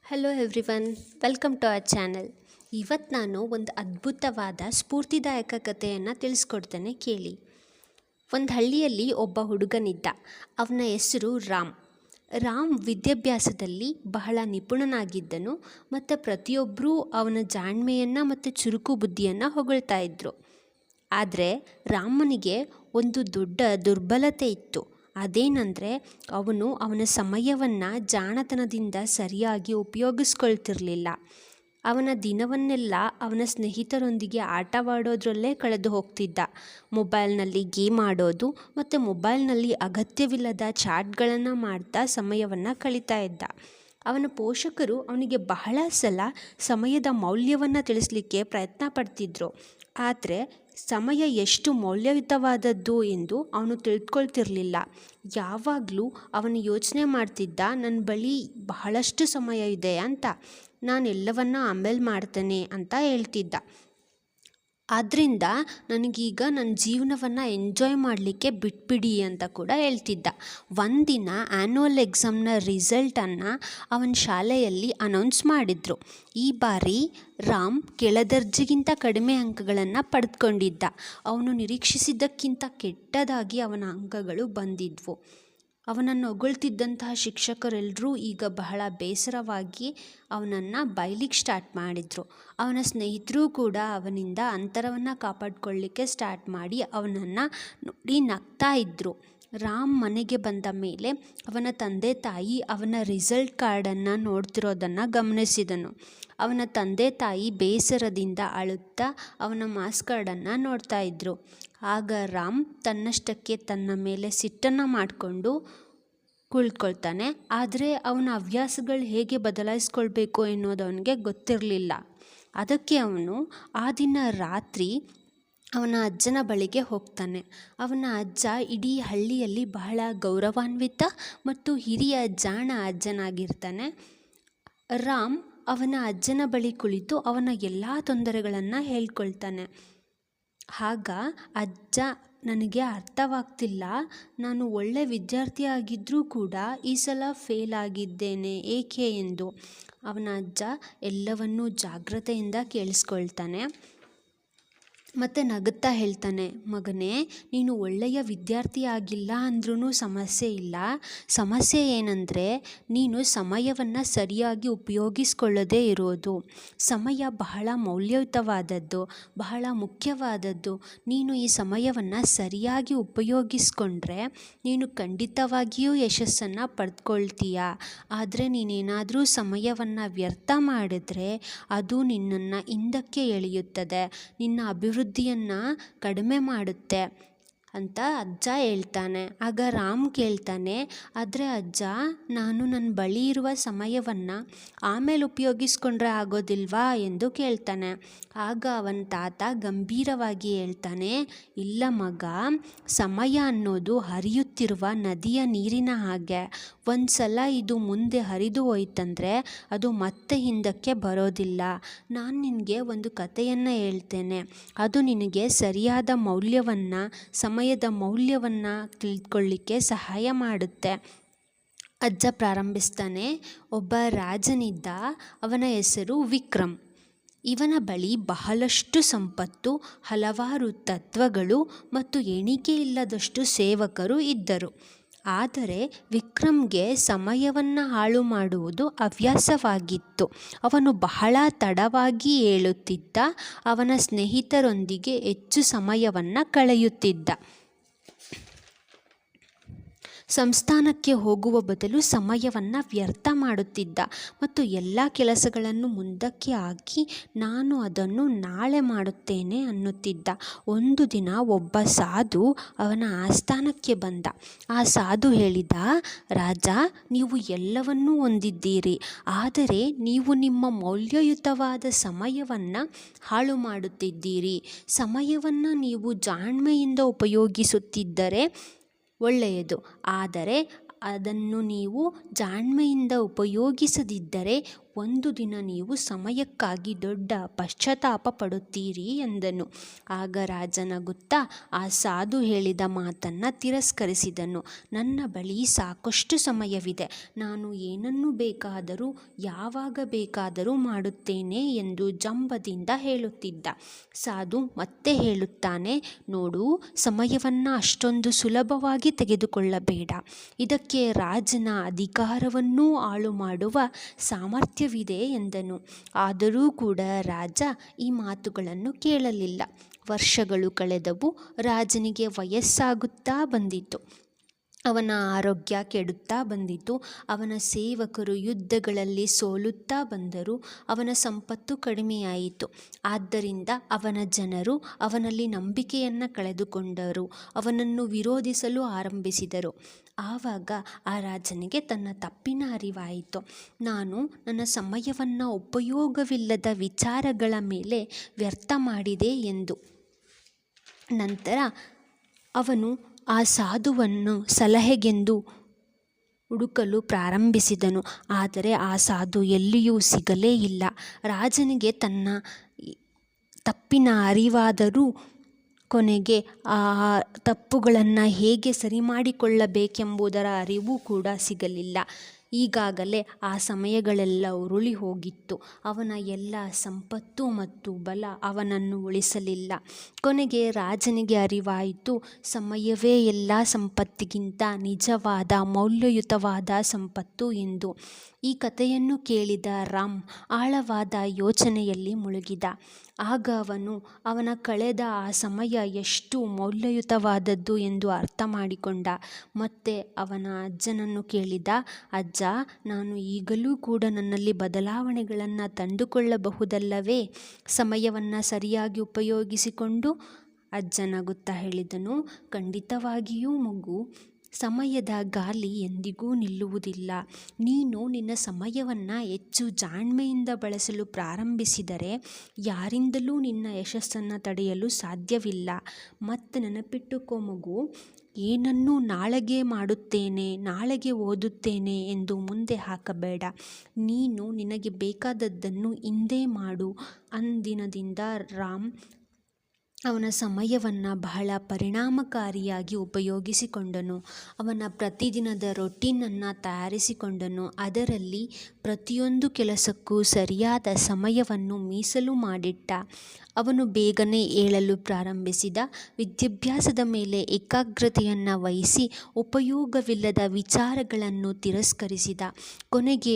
Hello everyone, welcome to our channel. ಇವತ್ತು ನಾನು ಒಂದು ಅದ್ಭುತವಾದ ಸ್ಫೂರ್ತಿದಾಯಕ ಕಥೆಯನ್ನು ತಿಳಿಸ್ಕೊಡ್ತೇನೆ, ಕೇಳಿ. ಒಂದು ಹಳ್ಳಿಯಲ್ಲಿ ಒಬ್ಬ ಹುಡುಗನಿದ್ದ. ಅವನ ಹೆಸರು ರಾಮ್. ರಾಮ್ ವಿದ್ಯಾಭ್ಯಾಸದಲ್ಲಿ ಬಹಳ ನಿಪುಣನಾಗಿದ್ದನು ಮತ್ತು ಪ್ರತಿಯೊಬ್ಬರೂ ಅವನ ಜಾಣ್ಮೆಯನ್ನು ಮತ್ತು ಚುರುಕು ಬುದ್ಧಿಯನ್ನು ಹೊಗಳ್ತಾ ಇದ್ದರು. ಆದರೆ ರಾಮನಿಗೆ ಒಂದು ದೊಡ್ಡ ದುರ್ಬಲತೆ ಇತ್ತು. ಅದೇನೆಂದರೆ, ಅವನ ಸಮಯವನ್ನು ಜಾಣತನದಿಂದ ಸರಿಯಾಗಿ ಉಪಯೋಗಿಸ್ಕೊಳ್ತಿರ್ಲಿಲ್ಲ. ಅವನ ದಿನವನ್ನೆಲ್ಲ ಅವನ ಸ್ನೇಹಿತರೊಂದಿಗೆ ಆಟವಾಡೋದ್ರಲ್ಲೇ ಕಳೆದು ಹೋಗ್ತಿದ್ದ. ಮೊಬೈಲ್ನಲ್ಲಿ ಗೇಮ್ ಆಡೋದು ಮತ್ತು ಮೊಬೈಲ್ನಲ್ಲಿ ಅಗತ್ಯವಿಲ್ಲದ ಚಾಟ್ಗಳನ್ನು ಮಾಡ್ತಾ ಸಮಯವನ್ನು ಕಳೀತಾ ಇದ್ದ. ಅವನ ಪೋಷಕರು ಅವನಿಗೆ ಬಹಳ ಸಲ ಸಮಯದ ಮೌಲ್ಯವನ್ನು ತಿಳಿಸ್ಲಿಕ್ಕೆ ಪ್ರಯತ್ನ ಪಡ್ತಿದ್ರು. ಆದರೆ ಸಮಯ ಎಷ್ಟು ಮೌಲ್ಯಯುತವಾದದ್ದು ಎಂದು ಅವನು ತಿಳ್ಕೊಳ್ತಿರ್ಲಿಲ್ಲ. ಯಾವಾಗಲೂ ಅವನು ಯೋಚನೆ ಮಾಡ್ತಿದ್ದ, ನನ್ನ ಬಳಿ ಬಹಳಷ್ಟು ಸಮಯ ಇದೆ ಅಂತ, ನಾನು ಎಲ್ಲವನ್ನ ಆಮೇಲೆ ಮಾಡ್ತೇನೆ ಅಂತ ಹೇಳ್ತಿದ್ದ. ಆದ್ದರಿಂದ ನನಗೀಗ ನನ್ನ ಜೀವನವನ್ನು ಎಂಜಾಯ್ ಮಾಡಲಿಕ್ಕೆ ಬಿಟ್ಬಿಡಿ ಅಂತ ಕೂಡ ಹೇಳ್ತಿದ್ದ. ಒಂದಿನ ಆ್ಯನ್ಯುವಲ್ ಎಕ್ಸಾಮ್ನ ರಿಸಲ್ಟನ್ನು ಅವನ ಶಾಲೆಯಲ್ಲಿ ಅನೌನ್ಸ್ ಮಾಡಿದರು. ಈ ಬಾರಿ ರಾಮ್ ಕೆಳದರ್ಜೆಗಿಂತ ಕಡಿಮೆ ಅಂಕಗಳನ್ನು ಪಡೆದುಕೊಂಡಿದ್ದ. ಅವನು ನಿರೀಕ್ಷಿಸಿದ್ದಕ್ಕಿಂತ ಕೆಟ್ಟದಾಗಿ ಅವನ ಅಂಕಗಳು ಬಂದಿದ್ವು. ಅವನನ್ನು ಹೊಗಳ್ತಿದ್ದಂತಹ ಶಿಕ್ಷಕರೆಲ್ಲರೂ ಈಗ ಬಹಳ ಬೇಸರವಾಗಿ ಅವನನ್ನು ಬೈಲಿಕ್ಕೆ ಸ್ಟಾರ್ಟ್ ಮಾಡಿದರು. ಅವನ ಸ್ನೇಹಿತರು ಕೂಡ ಅವನಿಂದ ಅಂತರವನ್ನು ಕಾಪಾಡಿಕೊಳ್ಳಿಕ್ಕೆ ಸ್ಟಾರ್ಟ್ ಮಾಡಿ ಅವನನ್ನು ನೋಡಿ ನಗ್ತಾ ಇದ್ದರು. ರಾಮ್ ಮನೆಗೆ ಬಂದ ಮೇಲೆ ಅವನ ತಂದೆ ತಾಯಿ ಅವನ ರಿಸಲ್ಟ್ ಕಾರ್ಡನ್ನು ನೋಡ್ತಿರೋದನ್ನು ಗಮನಿಸಿದನು. ಅವನ ತಂದೆ ತಾಯಿ ಬೇಸರದಿಂದ ಅಳುತ್ತಾ ಅವನ ಮಾರ್ಕ್ಸ್ ಕಾರ್ಡನ್ನು ನೋಡ್ತಾ ಇದ್ದರು. ಆಗ ರಾಮ್ ತನ್ನಷ್ಟಕ್ಕೆ ತನ್ನ ಮೇಲೆ ಸಿಟ್ಟನ್ನು ಮಾಡಿಕೊಂಡು ಕುಳಿತುಕೊಳ್ತಾನೆ. ಆದರೆ ಅವನ ಹವ್ಯಾಸಗಳು ಹೇಗೆ ಬದಲಾಯಿಸ್ಕೊಳ್ಬೇಕು ಎನ್ನುವುದು ಅವನಿಗೆ ಗೊತ್ತಿರಲಿಲ್ಲ. ಅದಕ್ಕೆ ಅವನು ಆ ದಿನ ರಾತ್ರಿ ಅವನ ಅಜ್ಜನ ಬಳಿಗೆ ಹೋಗ್ತಾನೆ. ಅವನ ಅಜ್ಜ ಇಡೀ ಹಳ್ಳಿಯಲ್ಲಿ ಬಹಳ ಗೌರವಾನ್ವಿತ ಮತ್ತು ಹಿರಿಯ ಜಾಣ ಅಜ್ಜನಾಗಿರ್ತಾನೆ. ರಾಮ್ ಅವನ ಅಜ್ಜನ ಬಳಿ ಕುಳಿತು ಅವನ ಎಲ್ಲ ತೊಂದರೆಗಳನ್ನು ಹೇಳ್ಕೊಳ್ತಾನೆ. ಆಗ ಅಜ್ಜ, ನನಗೆ ಅರ್ಥವಾಗ್ತಿಲ್ಲ, ನಾನು ಒಳ್ಳೆ ವಿದ್ಯಾರ್ಥಿಯಾಗಿದ್ದರೂ ಕೂಡ ಈ ಸಲ ಫೇಲ್ ಆಗಿದ್ದೇನೆ, ಏಕೆ ಎಂದು. ಅವನ ಅಜ್ಜ ಎಲ್ಲವನ್ನೂ ಜಾಗ್ರತೆಯಿಂದ ಕೇಳಿಸ್ಕೊಳ್ತಾನೆ ಮತ್ತು ನಗುತ್ತಾ ಹೇಳ್ತಾನೆ, ಮಗನೇ, ನೀನು ಒಳ್ಳೆಯ ವಿದ್ಯಾರ್ಥಿ ಆಗಿಲ್ಲ ಅಂದ್ರೂ ಸಮಸ್ಯೆ ಇಲ್ಲ. ಸಮಸ್ಯೆ ಏನಂದರೆ, ನೀನು ಸಮಯವನ್ನು ಸರಿಯಾಗಿ ಉಪಯೋಗಿಸ್ಕೊಳ್ಳದೇ ಇರೋದು. ಸಮಯ ಬಹಳ ಮೌಲ್ಯಯುತವಾದದ್ದು, ಬಹಳ ಮುಖ್ಯವಾದದ್ದು. ನೀನು ಈ ಸಮಯವನ್ನು ಸರಿಯಾಗಿ ಉಪಯೋಗಿಸ್ಕೊಂಡ್ರೆ ನೀನು ಖಂಡಿತವಾಗಿಯೂ ಯಶಸ್ಸನ್ನು ಪಡೆದುಕೊಳ್ತೀಯ. ಆದರೆ ನೀನೇನಾದರೂ ಸಮಯವನ್ನು ವ್ಯರ್ಥ ಮಾಡಿದ್ರೆ ಅದು ನಿನ್ನನ್ನು ಹಿಂದಕ್ಕೆ ಎಳೆಯುತ್ತದೆ, ನಿನ್ನ ಅಭಿವೃದ್ಧಿಯನ್ನು ಕಡಿಮೆ ಮಾಡುತ್ತೆ ಅಂತ ಅಜ್ಜ ಹೇಳ್ತಾನೆ. ಆಗ ರಾಮ್ ಕೇಳ್ತಾನೆ, ಆದರೆ ಅಜ್ಜ, ನಾನು ನನ್ನ ಬಳಿ ಇರುವ ಸಮಯವನ್ನು ಆಮೇಲೆ ಉಪಯೋಗಿಸ್ಕೊಂಡ್ರೆ ಆಗೋದಿಲ್ವಾ ಎಂದು ಕೇಳ್ತಾನೆ. ಆಗ ಅವನ ತಾತ ಗಂಭೀರವಾಗಿ ಹೇಳ್ತಾನೆ, ಇಲ್ಲ ಮಗ, ಸಮಯ ಅನ್ನೋದು ಹರಿಯುತ್ತಿರುವ ನದಿಯ ನೀರಿನ ಹಾಗೆ. ಒಂದು ಸಲ ಇದು ಮುಂದೆ ಹರಿದು ಹೋಯ್ತಂದರೆ ಅದು ಮತ್ತೆ ಹಿಂದಕ್ಕೆ ಬರೋದಿಲ್ಲ. ನಾನು ನಿನಗೆ ಒಂದು ಕಥೆಯನ್ನು ಹೇಳ್ತೇನೆ, ಅದು ನಿನಗೆ ಸರಿಯಾದ ಮೌಲ್ಯವನ್ನು, ಸಮಯದ ಮೌಲ್ಯವನ್ನು ತಿಳಿದುಕೊಳ್ಳಿಕ್ಕೆ ಸಹಾಯ ಮಾಡುತ್ತೆ. ಅಜ್ಜ ಪ್ರಾರಂಭಿಸ್ತಾನೆ. ಒಬ್ಬ ರಾಜನಿದ್ದ. ಅವನ ಹೆಸರು ವಿಕ್ರಮ್. ಇವನ ಬಳಿ ಬಹಳಷ್ಟು ಸಂಪತ್ತು, ಹಲವಾರು ತತ್ವಗಳು ಮತ್ತು ಎಣಿಕೆಯಿಲ್ಲದಷ್ಟು ಸೇವಕರು ಇದ್ದರು. ಆದರೆ ವಿಕ್ರಮ್ಗೆ ಸಮಯವನ್ನು ಹಾಳು ಮಾಡುವುದು ಹವ್ಯಾಸವಾಗಿತ್ತು. ಅವನು ಬಹಳ ತಡವಾಗಿ ಏಳುತ್ತಿದ್ದ. ಅವನ ಸ್ನೇಹಿತರೊಂದಿಗೆ ಹೆಚ್ಚು ಸಮಯವನ್ನು ಕಳೆಯುತ್ತಿದ್ದ. ಸಂಸ್ಥಾನಕ್ಕೆ ಹೋಗುವ ಬದಲು ಸಮಯವನ್ನು ವ್ಯರ್ಥ ಮಾಡುತ್ತಿದ್ದ ಮತ್ತು ಎಲ್ಲ ಕೆಲಸಗಳನ್ನು ಮುಂದಕ್ಕೆ ಹಾಕಿ ನಾನು ಅದನ್ನು ನಾಳೆ ಮಾಡುತ್ತೇನೆ ಅನ್ನುತ್ತಿದ್ದ. ಒಂದು ದಿನ ಒಬ್ಬ ಸಾಧು ಅವನ ಆಸ್ಥಾನಕ್ಕೆ ಬಂದ. ಆ ಸಾಧು ಹೇಳಿದ, ರಾಜ, ನೀವು ಎಲ್ಲವನ್ನೂ ಹೊಂದಿದ್ದೀರಿ, ಆದರೆ ನೀವು ನಿಮ್ಮ ಮೌಲ್ಯಯುತವಾದ ಸಮಯವನ್ನು ಹಾಳು ಮಾಡುತ್ತಿದ್ದೀರಿ. ಸಮಯವನ್ನು ನೀವು ಜಾಣ್ಮೆಯಿಂದ ಉಪಯೋಗಿಸುತ್ತಿದ್ದರೆ ಒಳ್ಳೆಯದು, ಆದರೆ ಅದನ್ನು ನೀವು ಜಾಣ್ಮೆಯಿಂದ ಉಪಯೋಗಿಸದಿದ್ದರೆ ಒಂದು ದಿನ ನೀವು ಸಮಯಕ್ಕಾಗಿ ದೊಡ್ಡ ಪಶ್ಚಾತ್ತಾಪ ಪಡುತ್ತೀರಿ ಎಂದನು. ಆಗ ರಾಜ ನಗುತ್ತಾ ಆ ಸಾಧು ಹೇಳಿದ ಮಾತನ್ನು ತಿರಸ್ಕರಿಸಿದನು. ನನ್ನ ಬಳಿ ಸಾಕಷ್ಟು ಸಮಯವಿದೆ, ನಾನು ಏನನ್ನು ಬೇಕಾದರೂ ಯಾವಾಗ ಬೇಕಾದರೂ ಮಾಡುತ್ತೇನೆ ಎಂದು ಜಂಬದಿಂದ ಹೇಳುತ್ತಿದ್ದ. ಸಾಧು ಮತ್ತೆ ಹೇಳುತ್ತಾನೆ, ನೋಡು, ಸಮಯವನ್ನು ಅಷ್ಟೊಂದು ಸುಲಭವಾಗಿ ತೆಗೆದುಕೊಳ್ಳಬೇಡ. ಇದಕ್ಕೆ ರಾಜನ ಅಧಿಕಾರವನ್ನೂ ಹಾಳು ಮಾಡುವ ಸಾಮರ್ಥ್ಯವಿದೆ ಎಂದನು. ಆದರೂ ಕೂಡ ರಾಜ ಈ ಮಾತುಗಳನ್ನು ಕೇಳಲಿಲ್ಲ. ವರ್ಷಗಳು ಕಳೆದವು. ರಾಜನಿಗೆ ವಯಸ್ಸಾಗುತ್ತಾ ಬಂದಿತು. ಅವನ ಆರೋಗ್ಯ ಕೆಡುತ್ತಾ ಬಂದಿತು. ಅವನ ಸೇವಕರು ಯುದ್ಧಗಳಲ್ಲಿ ಸೋಲುತ್ತಾ ಬಂದರು. ಅವನ ಸಂಪತ್ತು ಕಡಿಮೆಯಾಯಿತು. ಆದ್ದರಿಂದ ಅವನ ಜನರು ಅವನಲ್ಲಿ ನಂಬಿಕೆಯನ್ನು ಕಳೆದುಕೊಂಡರು. ಅವನನ್ನು ವಿರೋಧಿಸಲು ಆರಂಭಿಸಿದರು. ಆವಾಗ ಆ ರಾಜನಿಗೆ ತನ್ನ ತಪ್ಪಿನ ಅರಿವಾಯಿತು. ನಾನು ನನ್ನ ಸಮಯವನ್ನು ಉಪಯೋಗವಿಲ್ಲದ ವಿಚಾರಗಳ ಮೇಲೆ ವ್ಯರ್ಥ ಮಾಡಿದೆ ಎಂದು. ನಂತರ ಅವನು ಆ ಸಾಧುವನ್ನು ಸಲಹೆಗೆಂದು ಹುಡುಕಲು ಪ್ರಾರಂಭಿಸಿದನು. ಆದರೆ ಆ ಸಾಧು ಎಲ್ಲಿಯೂ ಸಿಗಲೇ ಇಲ್ಲ. ರಾಜನಿಗೆ ತನ್ನ ತಪ್ಪಿನ ಅರಿವಾದರೂ ಕೊನೆಗೆ ಆ ತಪ್ಪುಗಳನ್ನು ಹೇಗೆ ಸರಿ ಮಾಡಿಕೊಳ್ಳಬೇಕೆಂಬುದರ ಅರಿವು ಕೂಡ ಸಿಗಲಿಲ್ಲ. ಈಗಾಗಲೇ ಆ ಸಮಯಗಳೆಲ್ಲ ಉರುಳಿ ಹೋಗಿತ್ತು. ಅವನ ಎಲ್ಲ ಸಂಪತ್ತು ಮತ್ತು ಬಲ ಅವನನ್ನು ಉಳಿಸಲಿಲ್ಲ. ಕೊನೆಗೆ ರಾಜನಿಗೆ ಅರಿವಾಯಿತು, ಸಮಯವೇ ಎಲ್ಲ ಸಂಪತ್ತಿಗಿಂತ ನಿಜವಾದ ಮೌಲ್ಯಯುತವಾದ ಸಂಪತ್ತು ಎಂದು. ಈ ಕಥೆಯನ್ನು ಕೇಳಿದ ರಾಮ್ ಆಳವಾದ ಯೋಚನೆಯಲ್ಲಿ ಮುಳುಗಿದ. ಆಗ ಅವನ ಕಳೆದ ಆ ಸಮಯ ಎಷ್ಟು ಮೌಲ್ಯಯುತವಾದದ್ದು ಎಂದು ಅರ್ಥ ಮಾಡಿಕೊಂಡ. ಮತ್ತೆ ಅವನ ಅಜ್ಜನನ್ನು ಕೇಳಿದ, ಅಜ್ಜ, ನಾನು ಈಗಲೂ ಕೂಡ ನನ್ನಲ್ಲಿ ಬದಲಾವಣೆಗಳನ್ನು ತಂದುಕೊಳ್ಳಬಹುದಲ್ಲವೇ ಸಮಯವನ್ನು ಸರಿಯಾಗಿ ಉಪಯೋಗಿಸಿಕೊಂಡು? ಅಜ್ಜ ನಗುತ್ತಾ ಹೇಳಿದನು, ಖಂಡಿತವಾಗಿಯೂ ಮಗು. ಸಮಯದ ಗಾಳಿ ಎಂದಿಗೂ ನಿಲ್ಲುವುದಿಲ್ಲ. ನೀನು ನಿನ್ನ ಸಮಯವನ್ನು ಹೆಚ್ಚು ಜಾಣ್ಮೆಯಿಂದ ಬಳಸಲು ಪ್ರಾರಂಭಿಸಿದರೆ ಯಾರಿಂದಲೂ ನಿನ್ನ ಯಶಸ್ಸನ್ನು ತಡೆಯಲು ಸಾಧ್ಯವಿಲ್ಲ. ಮತ್ತು ನೆನಪಿಟ್ಟುಕೋ ಮಗು, ಏನನ್ನೂ ನಾಳೆಗೆ ಮಾಡುತ್ತೇನೆ, ನಾಳೆಗೆ ಓದುತ್ತೇನೆ ಎಂದು ಮುಂದೆ ಹಾಕಬೇಡ. ನೀನು ನಿನಗೆ ಬೇಕಾದದ್ದನ್ನು ಇಂದೇ ಮಾಡು. ಅಂದಿನದಿಂದ ರಾಮ್ ಅವನ ಸಮಯವನ್ನು ಬಹಳ ಪರಿಣಾಮಕಾರಿಯಾಗಿ ಉಪಯೋಗಿಸಿಕೊಂಡನು. ಅವನ ಪ್ರತಿದಿನದ ರೊಟೀನನ್ನು ತಯಾರಿಸಿಕೊಂಡನು. ಅದರಲ್ಲಿ ಪ್ರತಿಯೊಂದು ಕೆಲಸಕ್ಕೂ ಸರಿಯಾದ ಸಮಯವನ್ನು ಮೀಸಲು ಮಾಡಿಟ್ಟ. ಅವನು ಬೇಗನೆ ಏಳಲು ಪ್ರಾರಂಭಿಸಿದ. ವಿದ್ಯಾಭ್ಯಾಸದ ಮೇಲೆ ಏಕಾಗ್ರತೆಯನ್ನು ವಹಿಸಿ ಉಪಯೋಗವಿಲ್ಲದ ವಿಚಾರಗಳನ್ನು ತಿರಸ್ಕರಿಸಿದ. ಕೊನೆಗೆ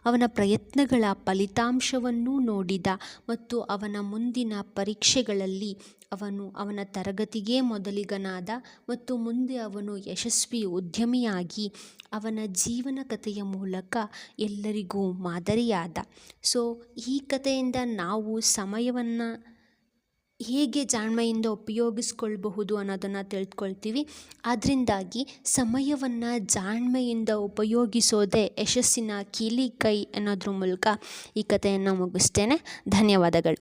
ಅವನ ಪ್ರಯತ್ನಗಳ ಫಲಿತಾಂಶವನ್ನೂ ನೋಡಿದ ಮತ್ತು ಅವನ ಮುಂದಿನ ಪರೀಕ್ಷೆಗಳಲ್ಲಿ ಅವನ ತರಗತಿಗೆ ಮೊದಲಿಗನಾದ ಮತ್ತು ಮುಂದೆ ಅವನು ಯಶಸ್ವಿ ಉದ್ಯಮಿಯಾಗಿ ಅವನ ಜೀವನ ಕಥೆಯ ಮೂಲಕ ಎಲ್ಲರಿಗೂ ಮಾದರಿಯಾದ. ಸೊ ಈ ಕಥೆಯಿಂದ ನಾವು ಸಮಯವನ್ನು ಹೇಗೆ ಜಾಣ್ಮೆಯಿಂದ ಉಪಯೋಗಿಸ್ಕೊಳ್ಬಹುದು ಅನ್ನೋದನ್ನು ತಿಳ್ಕೊಳ್ತೀವಿ. ಅದರಿಂದಾಗಿ ಸಮಯವನ್ನು ಜಾಣ್ಮೆಯಿಂದ ಉಪಯೋಗಿಸೋದೇ ಯಶಸ್ಸಿನ ಕೀಲಿಕೈ ಅನ್ನೋದ್ರ ಮೂಲಕ ಈ ಕಥೆಯನ್ನು ಮುಗಿಸ್ತೇನೆ. ಧನ್ಯವಾದಗಳು.